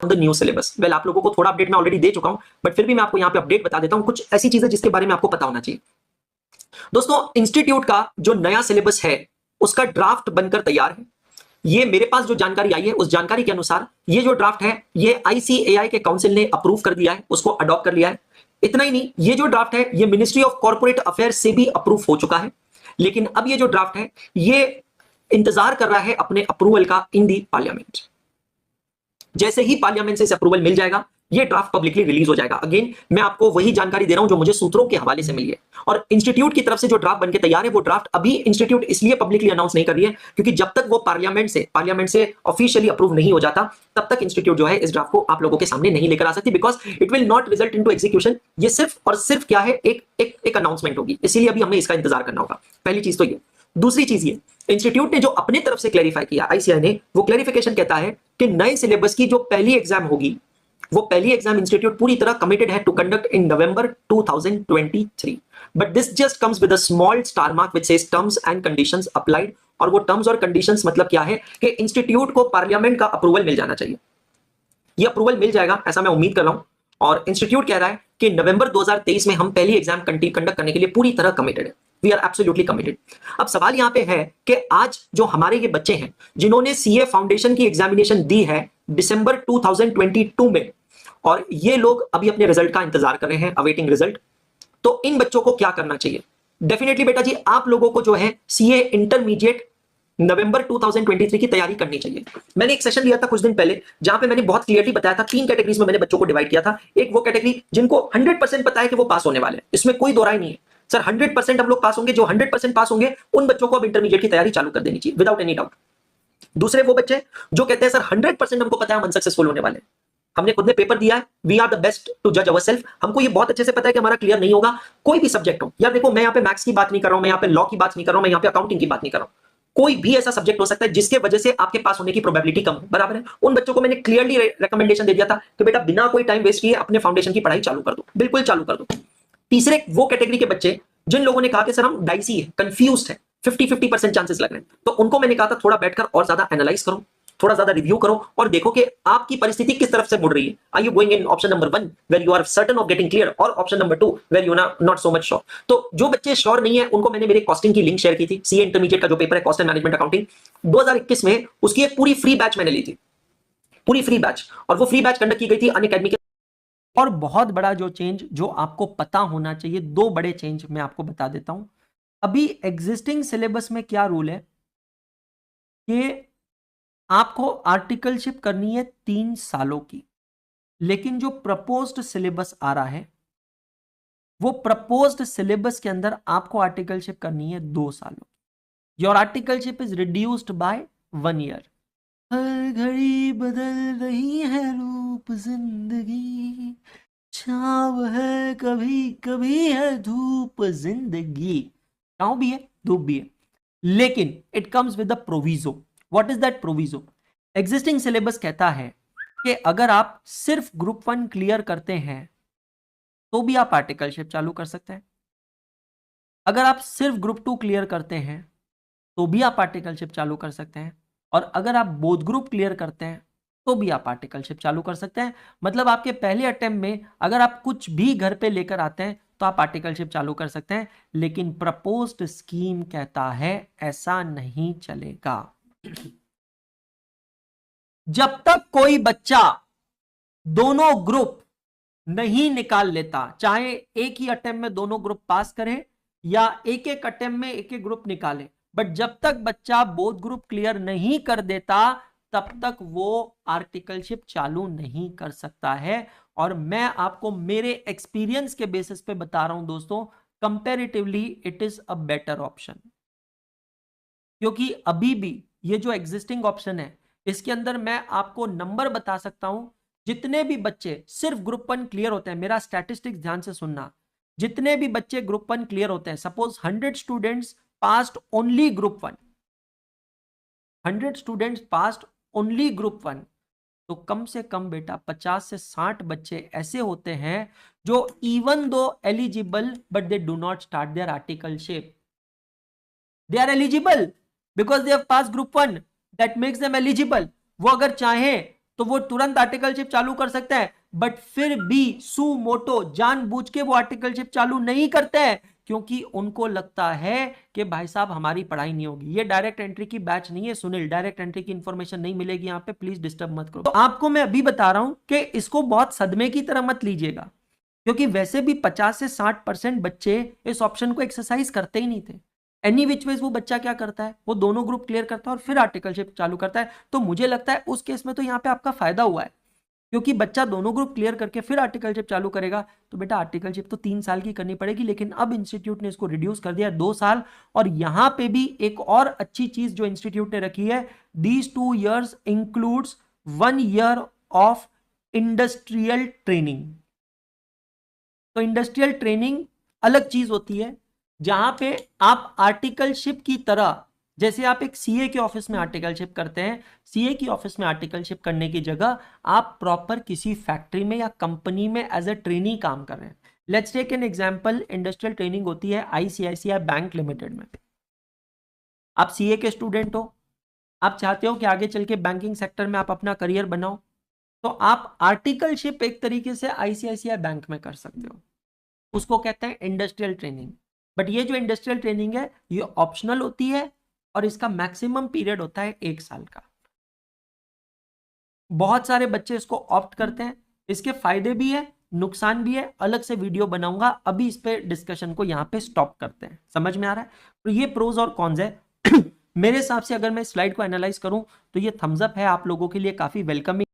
The new syllabus. Well, आप लोगों को थोड़ा अपडेट मैं ऑलरेडी दे चुका हूं, बट फिर भी मैं आपको यहां पे अपडेट बता देता हूं, कुछ ऐसी चीजें जिसके बारे में आपको पता होना चाहिए। दोस्तों, इंस्टीट्यूट का जो नया सिलेबस है उसका ड्राफ्ट बनकर तैयार है। ये मेरे पास जो जानकारी आई है उस जानकारी के अनुसार ये जो ड्राफ्ट है ये आईसीएआई के काउंसिल ने अप्रूव कर दिया है, उसको अडॉप्ट कर लिया है। इतना ही नहीं, ये जो ड्राफ्ट है ये मिनिस्ट्री ऑफ कॉर्पोरेट अफेयर्स से भी अप्रूव हो चुका है। लेकिन अब ये जो ड्राफ्ट है ये इंतजार कर रहा है अपने अप्रूवल का इन दी पार्लियामेंट। जैसे ही पार्लियामेंट से अप्रूवल मिल जाएगा ये ड्राफ्ट पब्लिकली रिलीज हो जाएगा। अगेन मैं आपको वही जानकारी दे रहा हूं जो मुझे सूत्रों के हवाले से मिली है, और इंस्टीट्यूट की तरफ से जो ड्राफ्ट बनके तैयार है वो ड्राफ्ट अभी इंस्टीट्यूट इसलिए पब्लिकली अनाउंस नहीं कर रही है क्योंकि जब तक वो पार्लियामेंट से ऑफिशियली अप्रूव नहीं हो जाता तब तक इंस्टीट्यूट जो है इस ड्राफ्ट को आप लोगों के सामने नहीं लेकर आ सकती, because it will not result into execution. ये सिर्फ और सिर्फ क्या है, एक अनाउंसमेंट होगी, इसीलिए अभी हमें इसका इंतजार करना होगा। पहली चीज तो ये। दूसरी चीज ये, इंस्टीट्यूट ने जो अपने तरफ से क्लैरिफाई किया, आईसीआई ने, वो क्लैरिफिकेशन कहता है कि नए सिलेबस की जो पहली एग्जाम होगी वो पहली एग्जाम इंस्टीट्यूट पूरी तरह कमिटेड है to conduct in November 2023, but this just comes with a small star mark which says terms and conditions applied. और वो टर्म्स और कंडीशंस मतलब क्या है कि इंस्टीट्यूट को पार्लियामेंट का अप्रूवल मिल जाना चाहिए। ये अप्रूवल मिल जाएगा ऐसा मैं उम्मीद कर रहा हूं, और इंस्टीट्यूट कह रहा है कि नवंबर 2023 में हम पहली एग्जाम कंडक्ट करने के लिए पूरी तरह कमिटेड है। We are absolutely committed. अब सवाल यहां पे है कि आज जो हमारे ये बच्चे हैं जिन्होंने सीए फाउंडेशन की एग्जामिनेशन दी है दिसंबर 2022 में, और ये लोग अभी अपने रिजल्ट का इंतजार कर रहे हैं, अवेटिंग रिजल्ट, तो इन बच्चों को क्या करना चाहिए? डेफिनेटली बेटा जी आप लोगों को जो है सीए इंटरमीडिएट नवंबर 2023 की तैयारी करनी चाहिए। मैंने एक सेशन लिया था कुछ दिन पहले जहां पे मैंने बहुत क्लियरली बताया था, 3 कैटेगरीज में मैंने बच्चों को डिवाइड किया था। एक वो कैटेगरी जिनको 100% पता है कि वो पास होने वाले हैं, इसमें कोई दो राय नहीं है सर, 100% हम लोग पास होंगे। जो 100% पास होंगे उन बच्चों को अब इंटरमीडिएट की तैयारी चालू कर देनी चाहिए विदाउट एनी डाउट। दूसरे वो बच्चे जो कहते हैं सर 100% हमको पता है हम अनसक्सेसफुल होने वाले हैं, हमने खुद ने पेपर दिया है, we are the best to जज अवर सेल्फ, हमको ये बहुत अच्छे से पता है कि हमारा क्लियर नहीं होगा कोई भी सब्जेक्ट हो। यार देखो, मैं यहाँ पे मैथ्स की बात नहीं कर रहा हूं, मैं यहाँ पे लॉ की बात नहीं कर रहा हूं, मैं यहाँ पे अकाउंटिंग की बात नहीं कर रहा हूं, कोई भी ऐसा सब्जेक्ट हो सकता है जिसके वजह से आपके पास होने की प्रोबेबिलिटी कम हो, बराबर है। उन बच्चों को मैंने क्लियरली रिकमेंडेशन दे दिया था कि बेटा बिना कोई टाइम वेस्ट किए अपने फाउंडेशन की पढ़ाई चालू कर दो, बिल्कुल चालू कर दो। तीसरे वो कैटेगरी के बच्चे जिन लोगों ने कहा कि सर हम डाइसी है, कंफ्यूज्ड है, 50-50% चांसेस लग रहे हैं, तो उनको मैंने कहा था थोड़ा बैठकर और ज्यादा एनालाइज करो, थोड़ा ज्यादा रिव्यू करो और देखो कि आपकी परिस्थिति किस तरफ से मुड़ रही है। Are you going in option number 1 where you are certain of getting clear, और option number 2 where you not so much sure. तो जो बच्चे श्योर नहीं है उनको मैंने मेरे कॉस्टिंग की लिंक शेयर की थी, सीए इंटरमीडिएट का जो पेपर है कॉस्ट एंड मैनेजमेंट अकाउंटिंग 2021 में, उसकी एक पूरी फ्री बैच मैंने ली थी, पूरी फ्री बैच, और वो फ्री बैच कंडक्ट की गई थी अनअकैडमी के। और बहुत बड़ा जो चेंज जो आपको पता होना चाहिए, 2 बड़े चेंज मैं आपको बता देता हूं। अभी एग्जिस्टिंग सिलेबस में क्या रूल है कि आपको आर्टिकलशिप करनी है 3 सालों की, लेकिन जो प्रपोज्ड सिलेबस आ रहा है वो प्रपोज्ड सिलेबस के अंदर आपको आर्टिकलशिप करनी है 2 सालों की। Your articleship is reduced by 1 year. हर घड़ी बदल रही है रूप जिंदगी, छाव है कभी कभी है धूप जिंदगी, छाव भी है धूप भी है, लेकिन it comes with a proviso. What is that proviso? Existing syllabus कहता है कि अगर आप सिर्फ ग्रुप 1 क्लियर करते हैं तो भी आप आर्टिकलशिप चालू कर सकते हैं, अगर आप सिर्फ ग्रुप 2 क्लियर करते हैं तो भी आप आर्टिकलशिप चालू कर सकते हैं, और अगर आप बोथ ग्रुप क्लियर करते हैं तो भी आप आर्टिकलशिप चालू कर सकते हैं। मतलब आपके पहले अटेम्प्ट में अगर आप कुछ भी घर पे लेकर आते हैं तो आप आर्टिकलशिप चालू कर सकते हैं, लेकिन प्रपोज्ड स्कीम कहता है ऐसा नहीं चलेगा। जब तक कोई बच्चा दोनों ग्रुप नहीं निकाल लेता, चाहे एक ही अटेम्प्ट में दोनों ग्रुप पास करें या एक एक अटेम्प्ट में एक एक ग्रुप निकाले, बट जब तक बच्चा बोथ ग्रुप क्लियर नहीं कर देता तब तक वो आर्टिकलशिप चालू नहीं कर सकता है। और मैं आपको मेरे एक्सपीरियंस के बेसिस पे बता रहा हूं दोस्तों, comparatively it is a better option, क्योंकि अभी भी ये जो एग्जिस्टिंग ऑप्शन है इसके अंदर मैं आपको नंबर बता सकता हूं, जितने भी बच्चे सिर्फ ग्रुप 1 क्लियर होते हैं, मेरा स्टैटिस्टिक्स ध्यान से सुनना, जितने भी बच्चे ग्रुप 1 क्लियर होते हैं, suppose 100 students passed only group 1, 100 students passed only group 1, तो कम से कम बेटा 50 से 60 बच्चे ऐसे होते हैं जो even though eligible but they do not start their articleship. They are eligible because they have pass group 1, that makes them eligible. वो अगर चाहें तो वो तुरंत आर्टिकलशिप चालू कर सकता है, बट फिर भी सुमोटो जानबूझ के वो आर्टिकलशिप चालू नहीं करते हैं, क्योंकि उनको लगता है कि भाई साहब हमारी पढ़ाई नहीं होगी। ये डायरेक्ट एंट्री की बैच नहीं है सुनील, डायरेक्ट एंट्री की इंफॉर्मेशन नहीं मिलेगी यहाँ पे, प्लीज डिस्टर्ब मत करो। तो आपको मैं अभी बता रहा हूं कि इसको बहुत सदमे की तरह मत लीजिएगा, क्योंकि वैसे भी 50 से 60% बच्चे इस ऑप्शन को एक्सरसाइज करते ही नहीं थे। एनी विच वेज वो बच्चा क्या करता है, वो दोनों ग्रुप क्लियर करता है और फिर आर्टिकलशिप चालू करता है। तो मुझे लगता है उस केस में तो यहाँ पे आपका फायदा हुआ है, क्योंकि बच्चा दोनों ग्रुप क्लियर करके फिर आर्टिकलशिप चालू करेगा। तो बेटा आर्टिकलशिप तो 3 साल की करनी पड़ेगी, लेकिन अब इंस्टीट्यूट ने इसको रिड्यूस कर दिया 2 साल। और यहां पे भी एक और अच्छी चीज जो इंस्टीट्यूट ने रखी है, these 2 years includes 1 year of industrial training. तो इंडस्ट्रियल ट्रेनिंग अलग चीज होती है, जहां पे आप आर्टिकलशिप की तरह, जैसे आप एक सीए के ऑफिस में आर्टिकलशिप करते हैं, सीए की ऑफिस में आर्टिकलशिप करने की जगह आप प्रॉपर किसी फैक्ट्री में या कंपनी में एज ए ट्रेनी काम कर रहे हैं। Let's take an example, industrial training होती है आईसीआईसीआई बैंक लिमिटेड में। आप सीए के स्टूडेंट हो, आप चाहते हो कि आगे चल के बैंकिंग सेक्टर में आप अपना करियर बनाओ, तो आप आर्टिकलशिप एक तरीके से आईसीआईसीआई बैंक में कर सकते हो, उसको कहते हैं इंडस्ट्रियल ट्रेनिंग। बट ये जो इंडस्ट्रियल ट्रेनिंग है ये ऑप्शनल होती है और इसका मैक्सिमम पीरियड होता है 1 साल का। बहुत सारे बच्चे इसको ऑप्ट करते हैं, इसके फायदे भी है नुकसान भी है, अलग से वीडियो बनाऊंगा। अभी इस पे डिस्कशन को यहाँ पे स्टॉप करते हैं। समझ में आ रहा है? तो ये प्रोज और कॉन्स है। मेरे हिसाब से अगर मैं स्लाइड को एनालाइज करूं तो ये थम्स अप है, आप लोगों के लिए काफी वेलकमिंग